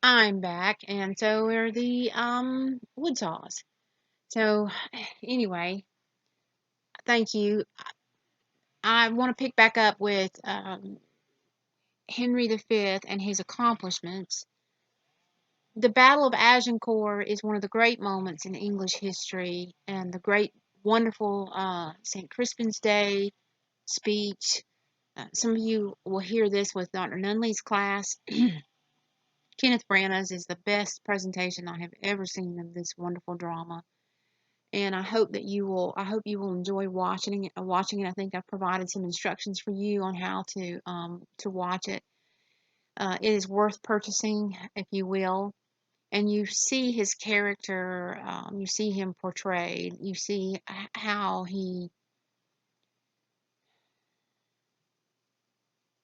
I'm back, and so are the wood saws. So anyway, thank you. I want to pick back up with Henry V and his accomplishments. The Battle of Agincourt is one of the great moments in English history, and the great, wonderful St. Crispin's Day speech. Some of you will hear this with Dr. Nunley's class. Kenneth Branagh's is the best presentation I have ever seen of this wonderful drama. And I hope you will enjoy watching it. I think I've provided some instructions for you on how to watch it. It is worth purchasing, if you will. And you see his character, you see him portrayed, you see how he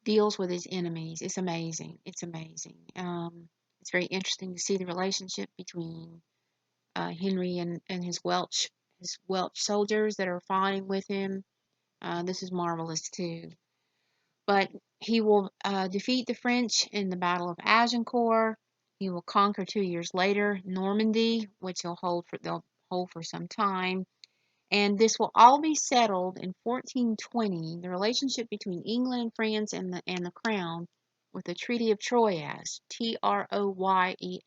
deals with his enemies. It's amazing. It's amazing. It's very interesting to see the relationship between Henry and his Welsh soldiers that are fighting with him. This is marvelous too. But he will defeat the French in the Battle of Agincourt. He will conquer 2 years later Normandy, which they'll hold for some time. And this will all be settled in 1420, the relationship between England and France and the crown, with the Treaty of Troyes, Troyes.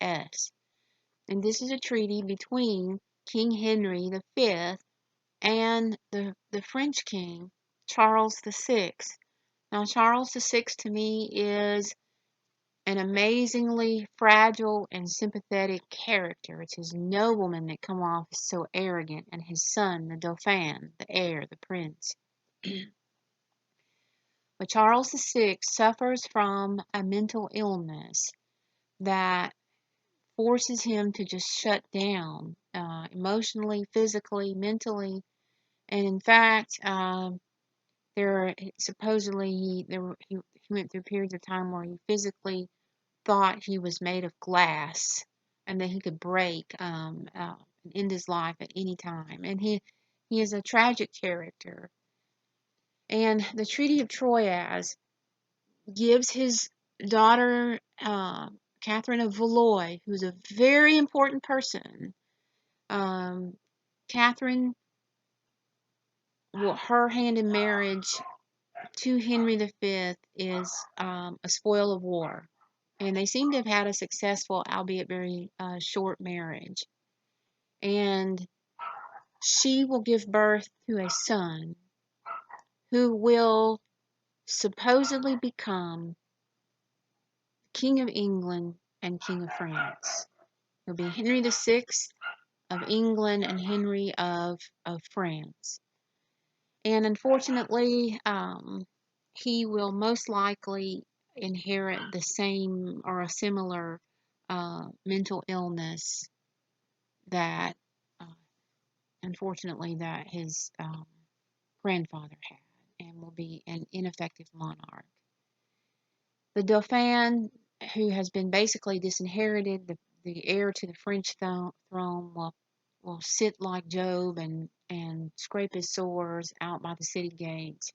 And this is a treaty between King Henry V and the French king, Charles VI. Now, Charles VI to me is an amazingly fragile and sympathetic character. It's his noblemen that come off so arrogant, and his son, the Dauphin, the heir, the prince. But Charles VI suffers from a mental illness that forces him to just shut down emotionally, physically, mentally. And in fact, supposedly he went through periods of time where he physically thought he was made of glass and that he could break and end his life at any time. And he is a tragic character. And the Treaty of Troyes gives his daughter Catherine of Valois, who's a very important person. Catherine, her hand in marriage to Henry V is a spoil of war. And they seem to have had a successful, albeit very short marriage. And she will give birth to a son who will supposedly become King of England and King of France. He'll be Henry VI of England and Henry of France. And unfortunately, he will most likely inherit the same or a similar mental illness that, uh, unfortunately, that his grandfather had, and will be an ineffective monarch. The Dauphin, who has been basically disinherited, the heir to the French throne, will sit like Job and scrape his sores out by the city gates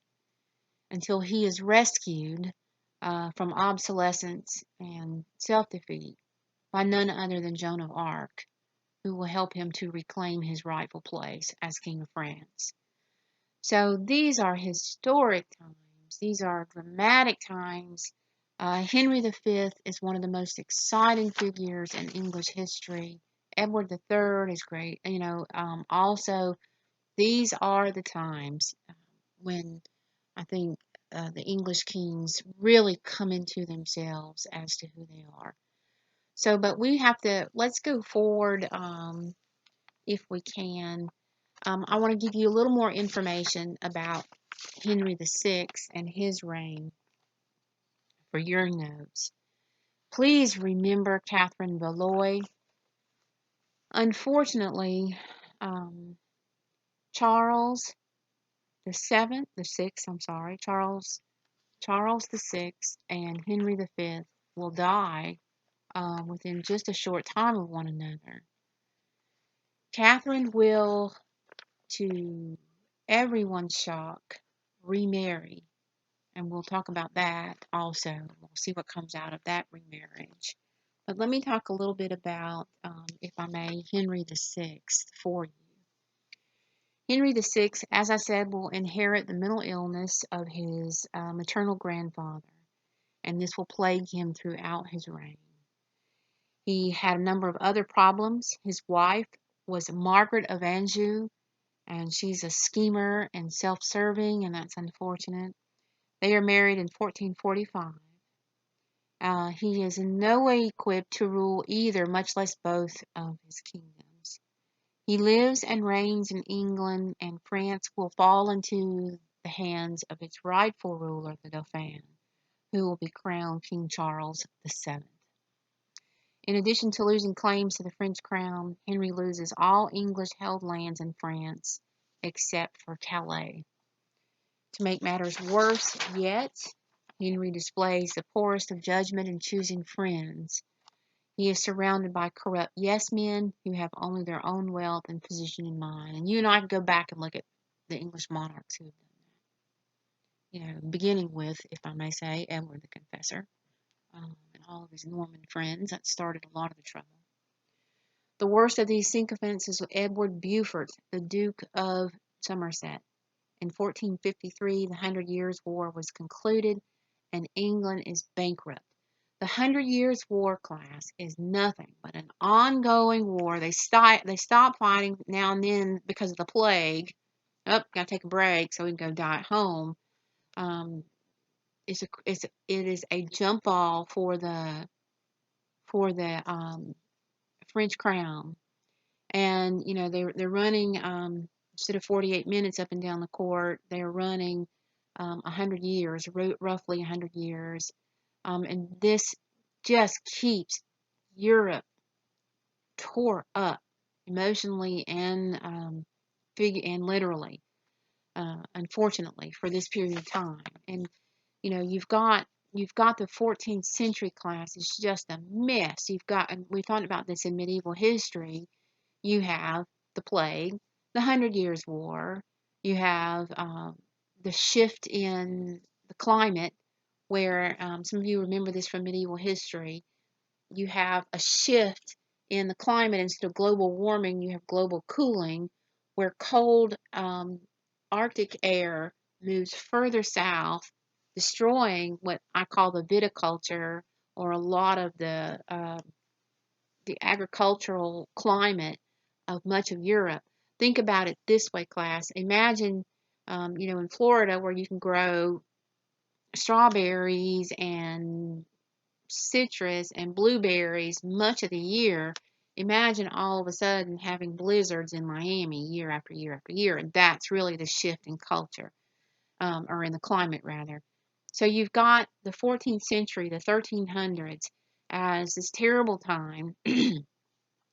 until he is rescued from obsolescence and self-defeat by none other than Joan of Arc, who will help him to reclaim his rightful place as King of France. So these are historic times. These are dramatic times. Henry V is one of the most exciting figures in English history. Edward III is great. Also, these are the times when I think the English kings really come into themselves as to who they are. So, but let's go forward if we can. I want to give you a little more information about Henry VI and his reign for your notes. Please remember Catherine Valois. Unfortunately, Charles Charles VI and Henry V will die within just a short time of one another. Catherine will, to everyone's shock, remarry. And we'll talk about that also. We'll see what comes out of that remarriage. But let me talk a little bit about, if I may, Henry VI for you. Henry VI, as I said, will inherit the mental illness of his maternal grandfather, and this will plague him throughout his reign. He had a number of other problems. His wife was Margaret of Anjou, and she's a schemer and self-serving, and that's unfortunate. They are married in 1445. He is in no way equipped to rule either, much less both of his kingdoms. He lives and reigns in England, and France will fall into the hands of its rightful ruler, the Dauphin, who will be crowned King Charles VII. In addition to losing claims to the French crown, Henry loses all English-held lands in France except for Calais. To make matters worse yet, Henry displays the poorest of judgment in choosing friends. He is surrounded by corrupt yes-men who have only their own wealth and position in mind. And you and I can go back and look at the English monarchs who have done that. You know, beginning with, if I may say, Edward the Confessor, and all of his Norman friends. That started a lot of the trouble. The worst of these sycophants is Edward Beaufort, the Duke of Somerset. In 1453, the Hundred Years' War was concluded, and England is bankrupt. The Hundred Years' War, class, is nothing but an ongoing war. They stop fighting now and then because of the plague. Oh, gotta take a break so we can go die at home. It is a jump ball for the French crown, and you know they're running instead of 48 minutes up and down the court, they're running 100 years, roughly 100 years, and this just keeps Europe tore up emotionally and literally, unfortunately, for this period of time. And you know you've got the 14th century, class. It's just a mess. And we thought about this in medieval history. You have the plague, the Hundred Years' War. You have the shift in the climate, where some of you remember this from medieval history. You have a shift in the climate. Instead of global warming, you have global cooling, where cold Arctic air moves further south, destroying what I call the viticulture, or a lot of the agricultural climate of much of Europe. Think about it this way, class. Imagine, in Florida, where you can grow strawberries and citrus and blueberries much of the year. Imagine all of a sudden having blizzards in Miami year after year after year. And that's really the shift in culture, or in the climate, rather. So you've got the 14th century, the 1300s, as this terrible time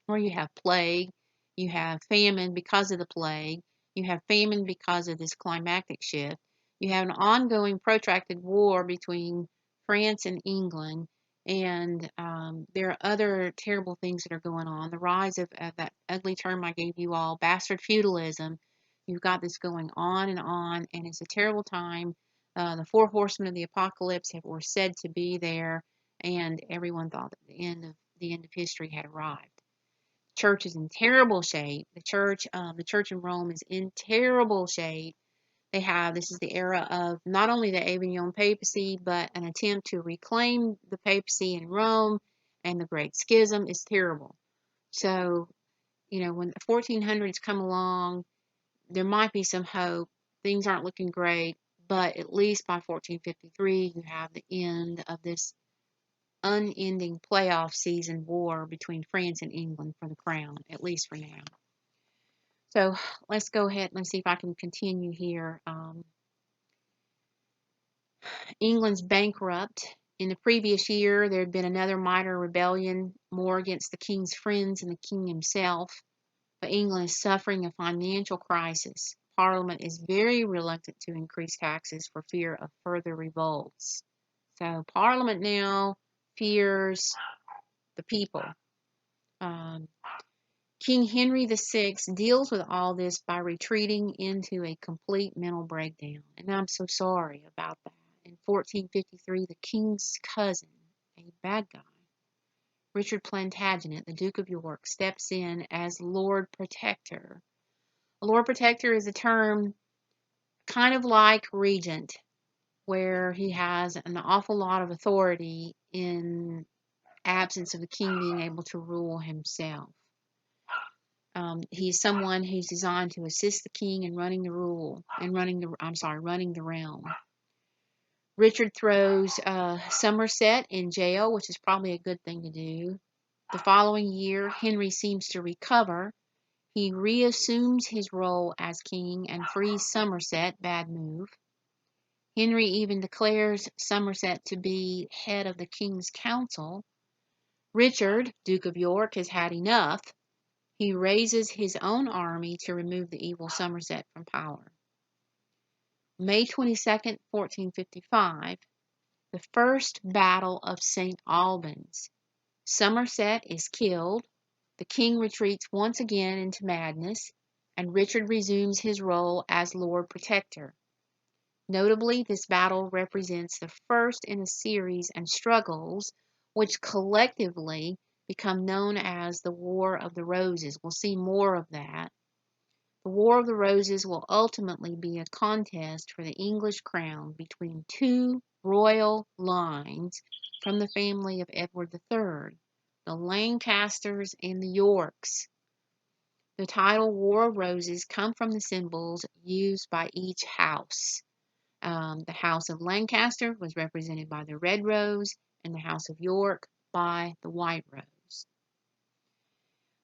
where you have plague, you have famine because of the plague, you have famine because of this climactic shift, you have an ongoing protracted war between France and England, and there are other terrible things that are going on. The rise of that ugly term I gave you all, bastard feudalism. You've got this going on, and it's a terrible time. The four horsemen of the apocalypse were said to be there, and everyone thought that the end of history had arrived. Church is in terrible shape. The church in Rome is in terrible shape. This is the era of not only the Avignon papacy, but an attempt to reclaim the papacy in Rome, and the Great Schism is terrible. So, when the 1400s come along, there might be some hope. Things aren't looking great, but at least by 1453, you have the end of this unending playoff season war between France and England for the crown, at least for now. So let's go ahead. Let's see if I can continue here. England's bankrupt. In the previous year, there had been another minor rebellion, more against the king's friends and the king himself. But England is suffering a financial crisis. Parliament is very reluctant to increase taxes for fear of further revolts. So Parliament now fears the people. King Henry VI deals with all this by retreating into a complete mental breakdown. And I'm so sorry about that. In 1453, the king's cousin, a bad guy, Richard Plantagenet, the Duke of York, steps in as Lord Protector. A Lord Protector is a term kind of like regent, where he has an awful lot of authority in absence of the king being able to rule himself. He's someone who's designed to assist the king in running the running the realm. Richard throws Somerset in jail, which is probably a good thing to do. The following year, Henry seems to recover. He reassumes his role as king and frees Somerset, bad move. Henry even declares Somerset to be head of the king's council. Richard, Duke of York, has had enough. He raises his own army to remove the evil Somerset from power. May 22nd, 1455, the First Battle of St. Albans. Somerset is killed, the king retreats once again into madness, and Richard resumes his role as Lord Protector. Notably, this battle represents the first in a series and struggles which collectively become known as the War of the Roses. We'll see more of that. The War of the Roses will ultimately be a contest for the English crown between two royal lines from the family of Edward III, the Lancasters and the Yorks. The title War of Roses come from the symbols used by each house. The House of Lancaster was represented by the red rose, and the House of York by the white rose.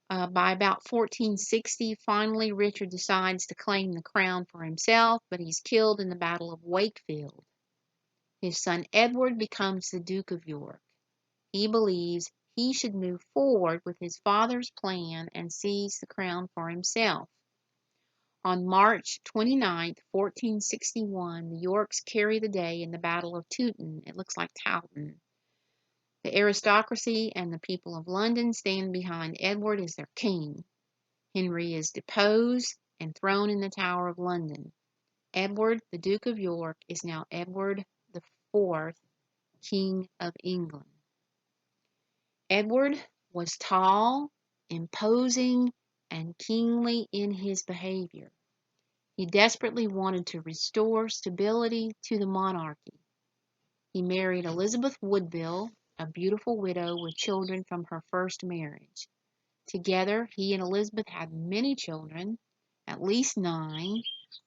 By about 1460, finally, Richard decides to claim the crown for himself, but he's killed in the Battle of Wakefield. His son Edward becomes the Duke of York. He believes he should move forward with his father's plan and seize the crown for himself. On March 29, 1461, the Yorks carry the day in the Battle of Tewton. It looks like Towton. The aristocracy and the people of London stand behind Edward as their king. Henry is deposed and thrown in the Tower of London. Edward, the Duke of York, is now Edward IV, King of England. Edward was tall, imposing, and kingly in his behavior. He desperately wanted to restore stability to the monarchy. He married Elizabeth Woodville, a beautiful widow with children from her first marriage. Together, he and Elizabeth had many children, at least 9,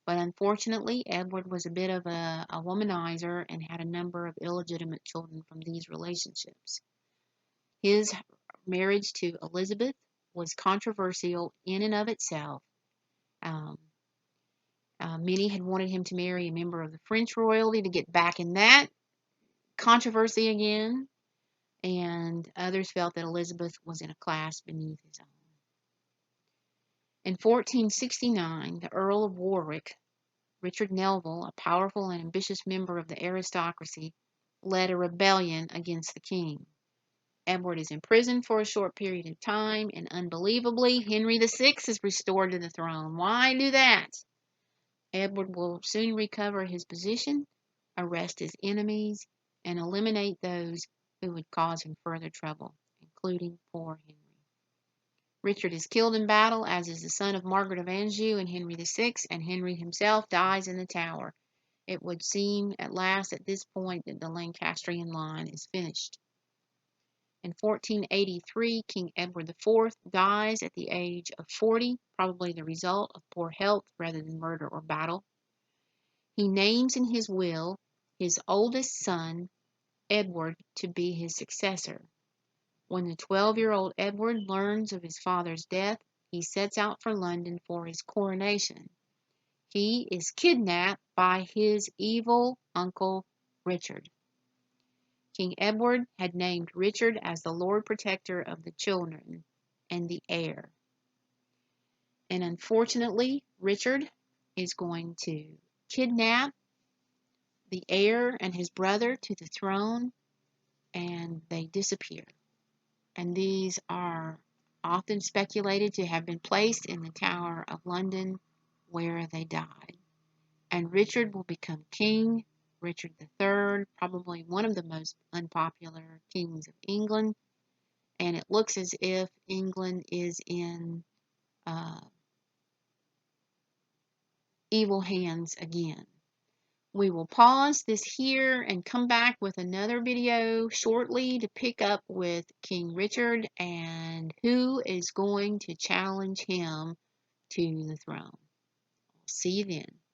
but unfortunately, Edward was a bit of a womanizer and had a number of illegitimate children from these relationships. His marriage to Elizabeth was controversial in and of itself. Many had wanted him to marry a member of the French royalty to get back in that controversy again, and others felt that Elizabeth was in a class beneath his own. In 1469, the Earl of Warwick, Richard Neville, a powerful and ambitious member of the aristocracy, led a rebellion against the king. Edward is imprisoned for a short period of time, and unbelievably, Henry VI is restored to the throne. Why do that? Edward will soon recover his position, arrest his enemies, and eliminate those who would cause him further trouble, including poor Henry. Richard is killed in battle, as is the son of Margaret of Anjou and Henry VI, and Henry himself dies in the Tower. It would seem at last at this point that the Lancastrian line is finished. In 1483, King Edward IV dies at the age of 40, probably the result of poor health rather than murder or battle. He names in his will his oldest son, Edward, to be his successor. When the 12-year-old Edward learns of his father's death, he sets out for London for his coronation. He is kidnapped by his evil uncle Richard. King Edward had named Richard as the Lord Protector of the children and the heir. And unfortunately, Richard is going to kidnap the heir and his brother to the throne, and they disappear. And these are often speculated to have been placed in the Tower of London, where they died. And Richard will become king, Richard III, probably one of the most unpopular kings of England, and it looks as if England is in uh, evil hands again. We will pause this here and come back with another video shortly to pick up with King Richard and who is going to challenge him to the throne. See you then.